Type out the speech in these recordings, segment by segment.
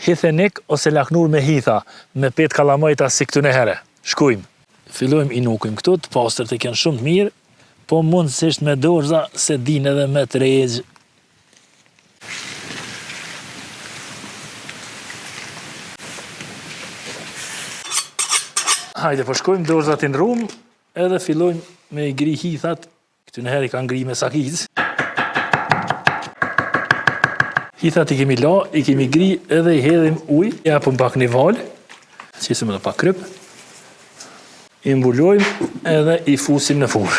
Hithenik ose laknur me hitha, me 5 kalamajta si këtu në here. Shkujmë. Fillojmë i nukujmë këtu, të pastërt e kanë shumë të mirë, po mundësisht me dorza se din edhe me tregj. Hajde, po shkojmë dorzat i ndrum, edhe fillojmë me i gri hithat. Këtu në herë i kanë ngri me sakiz. Hithat i kemi la, i kemi gri edhe i hedhim ujë, japëm pak një valë, qesim edhe pak kryp, i mbulojmë edhe i fusim në furrë.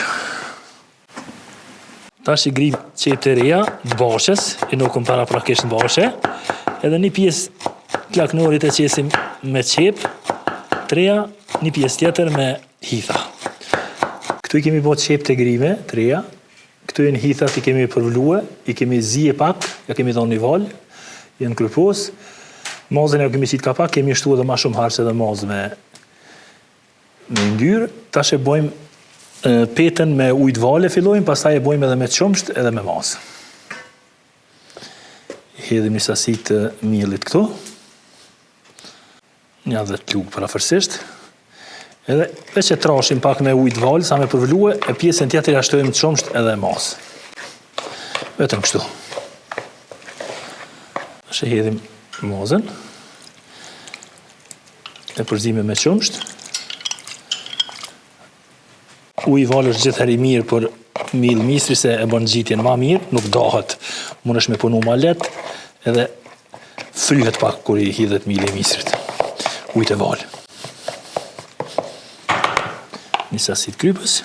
Tash i grim qep të reja, të bashës, i nukëm para prakisht në bashe, edhe një pjesë të laknorit e qesim me qep, të reja, një pjesë tjetër me hitha. Këtu i kemi bërë qep të grime, të reja, këtu e në hithat i kemi përvlue, i kemi zije pak, ja kemi dhonë një valë, jenë krypos, mazën e kemi qitë ka pak, kemi shtu edhe ma shumë harë se dhe mazë me ndyrë, tash e bojmë petën me ujtë vale fillojmë, pastaj e bojmë edhe me qumsht edhe me mazë. Hedhim një sasi të miellit këtu, një 10 lugë parafërsisht, edhe veç e trashim pak me ujtë valë, sa me përvlue, e pjesën tjetër ja shtojmë qumsht edhe mazë. Vetëm kështu. Tash e hedhim mazën, e përzime me qumsht. Uji valë është gjithëherë i mirë për mil misri se e bën gjitjen ma mirë, nuk dahet, mund është me punu ma letë, edhe fryhet pak kur i hidhet mili misrit. Ujtë e valë. Një sasit krypës.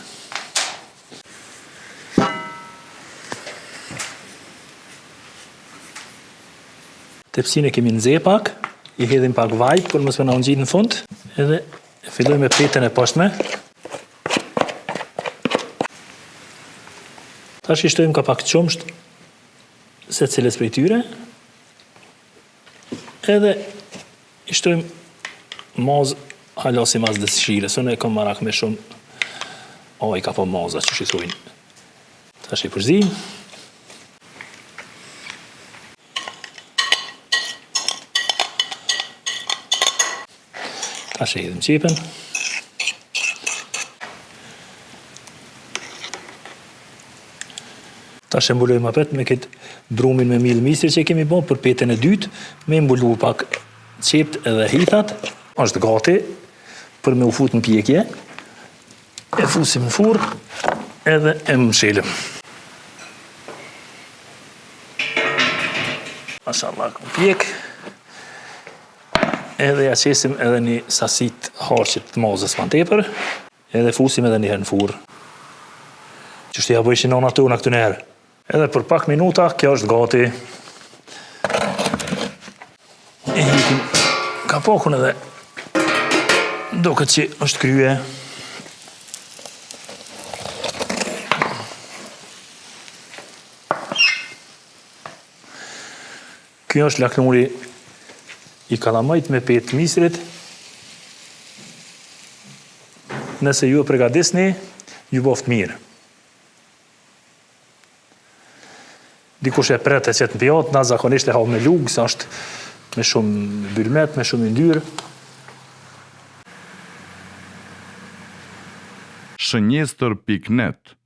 Tepsin e kemi nëze pak, i hedhim pak vaj, për mos me na ngjit në fund, edhe e fillojmë me petën e poshtme. Tash i shtojmë ka pak qumsht, se cilës prej tyre, edhe i shtojmë mazë, halasi mazë dëshire, së ne kom marak me shumë, i ka po mazë, që shithujnë. Tash i përzim. Tash e hedhim qepen. Tash e mbulojmë apet me këtë brumin me mil misri që kemi bon për petën e dytë, me mbulu pak qept edhe hithat, është gati për me u fut në pjekje, e fusim në furrë edhe e mshelim. Mashallah, në pjek, edhe ja qesim edhe një sasit harqit të mazës ma tepër, edhe fusim edhe njëherë në furrë. Qështu ja bëjshin nona tona këtë njerë. Edhe për pak minuta, kjo është gati. E hikim kapokun edhe duket që është krye. Kjo është laknuri i kalamajt me petë misrit. Nëse ju e përgatisni, ju boft mirë. Dikush e pret e qëtë në pjatë, na zakonisht e ha me lugë, sa është me shumë bylmet, me shumë yndyrë. Shënjestër.net